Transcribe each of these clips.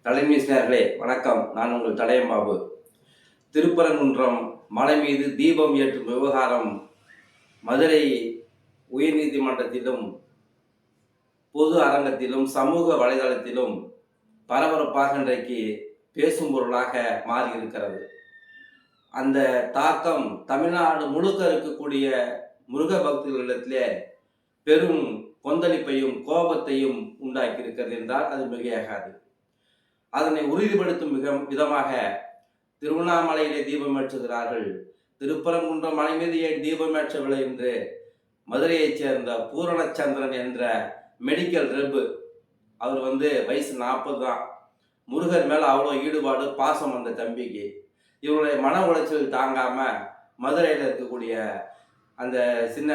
தலைமையினர்களே வணக்கம். நான் உங்கள் தடயம்பாபு. திருப்பரங்குன்றம் மலை மீது தீபம் ஏற்றும் விவகாரம் மதுரை உயர்நீதிமன்றத்திலும் பொது அரங்கத்திலும் சமூக வலைதளத்திலும் பரபரப்பாக இன்றைக்கு பேசும் பொருளாக மாறியிருக்கிறது. அந்த தாக்கம் தமிழ்நாடு முழுக்க இருக்கக்கூடிய முருக பக்தர்களிடத்திலே பெரும் கொந்தளிப்பையும் கோபத்தையும் உண்டாக்கியிருக்கிறது என்றால் அது மிகையாகாது. அதனை உறுதிப்படுத்தும் விதமாக திருவண்ணாமலையிலே தீபம் ஏற்றுகிறார்கள். திருப்பரங்குன்றம் மலை மீது தீபம் ஏற்றவில்லை என்று மதுரையைச் சேர்ந்த பூரணச்சந்திரன் என்ற மெடிக்கல் ரெப்பு, அவர் வயசு 40 தான். முருகர் மேல அவ்வளோ ஈடுபாடு, பாசம் அந்த தம்பிக்கு. இவருடைய மன உளைச்சல் தாங்காம மதுரையில் இருக்கக்கூடிய அந்த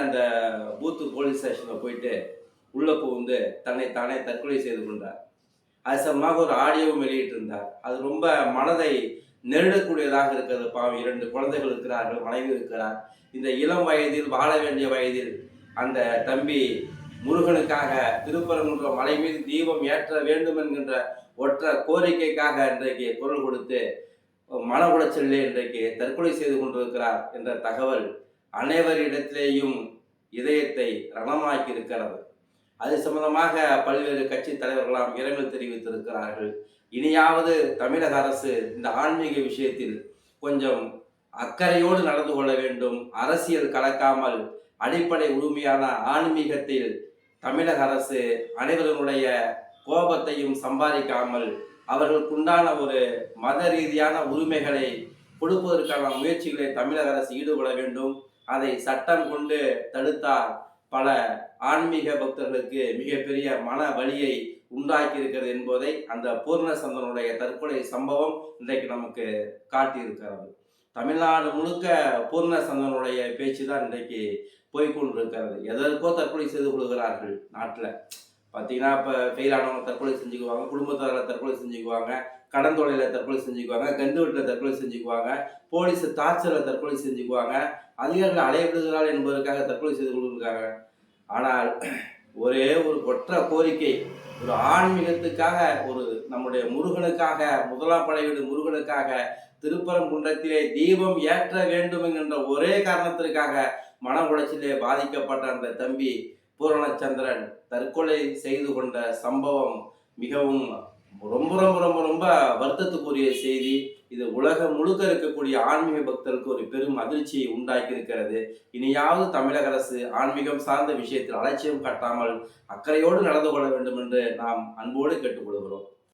அந்த பூத்து போலீஸ் ஸ்டேஷனில் போயிட்டு உள்ள புகுந்து தன்னைத்தானே தற்கொலை செய்து கொண்டார். அது சம்பந்தமாக ஒரு ஆடியோவும் வெளியிட்டிருந்தார். அது ரொம்ப மனதை நெருடக்கூடியதாக இருக்கிறது. பாவம், 2 குழந்தைகள் இருக்கிறார்கள், மனைவி இருக்கிறார். இந்த இளம் வயதில், வாழ வேண்டிய வயதில் அந்த தம்பி முருகனுக்காக திருப்பரங்குன்றம் மலை மீது தீபம் ஏற்ற வேண்டும் என்கின்ற ஒற்றை கோரிக்கைக்காக இன்றைக்கு குரல் கொடுத்து மன உளைச்சலிலே இன்றைக்கு தற்கொலை செய்து கொண்டிருக்கிறார் என்ற தகவல் அனைவரிடத்திலேயும் இதயத்தை ரணமாக்கி இருக்கிறது. அது சம்பந்தமாக பல்வேறு கட்சி தலைவர்களாம் இரங்கல் தெரிவித்திருக்கிறார்கள். இனியாவது தமிழக அரசு இந்த ஆன்மீக விஷயத்தில் கொஞ்சம் அக்கறையோடு நடந்து கொள்ள வேண்டும். அரசியல் கலக்காமல் அடிப்படை உரிமையான ஆன்மீகத்தில் தமிழக அரசு அனைவருடைய கோபத்தையும் சம்பாதிக்காமல் அவர்களுக்குண்டான ஒரு மத ரீதியான உரிமைகளை கொடுப்பதற்கான முயற்சிகளை தமிழக அரசு ஈடுபட வேண்டும். அதை சட்டம் கொண்டு தடுத்தால் பல ஆன்மீக பக்தர்களுக்கு மிகப்பெரிய மன வலியை உண்டாக்கி இருக்கிறது என்பதை அந்த பூர்ணச்சந்திரனுடைய தற்கொலை சம்பவம் இன்றைக்கு நமக்கு காட்டியிருக்கிறது. தமிழ்நாடு முழுக்க பூர்ணச்சந்திரனுடைய பேச்சு தான் இன்றைக்கு போய்கொண்டிருக்கிறது. எதற்கோ தற்கொலை செய்து கொள்கிறார்கள். நாட்டில் பார்த்தீங்கன்னா இப்போ ஃபெயிலானவங்க தற்கொலை செஞ்சுக்குவாங்க, குடும்பத்தாரில் தற்கொலை செஞ்சுக்குவாங்க, கடன் தொழிலில் தற்கொலை செஞ்சுக்குவாங்க, கந்து வீட்டில் தற்கொலை செஞ்சுக்குவாங்க, போலீஸ் டார்ச்சரில் தற்கொலை செஞ்சுக்குவாங்க, அதிகாரிகள் அலையவிடுகிறார்கள் என்பதற்காக தற்கொலை செய்து கொண்டிருக்காங்க. ஆனால் ஒரே ஒரு ஒற்றை கோரிக்கை, ஒரு ஆன்மீகத்துக்காக, ஒரு நம்முடைய முருகனுக்காக, முதலாம் படை வீடு முருகனுக்காக திருப்பரங்குன்றத்திலே தீபம் ஏற்ற வேண்டும் என்கின்ற ஒரே காரணத்திற்காக மன உளைச்சலிலே பாதிக்கப்பட்ட அந்த தம்பி பூரணச்சந்திரன் தற்கொலை செய்து கொண்ட சம்பவம் மிகவும் ரொம்ப ரொம்ப ரொம்ப ரொம்ப வருத்தத்துக்குரிய செய்தி. இது உலகம் முழுக்க இருக்கக்கூடிய ஆன்மீக பக்தர்களுக்கு ஒரு பெரும் அதிர்ச்சியை உண்டாக்கி இருக்கிறது. இனியாவது தமிழக அரசு ஆன்மீகம் சார்ந்த விஷயத்தில் அலட்சியம் காட்டாமல் அக்கறையோடு நடந்து கொள்ள வேண்டும் என்று நாம் அன்போடு கேட்டுக்கொள்கிறோம்.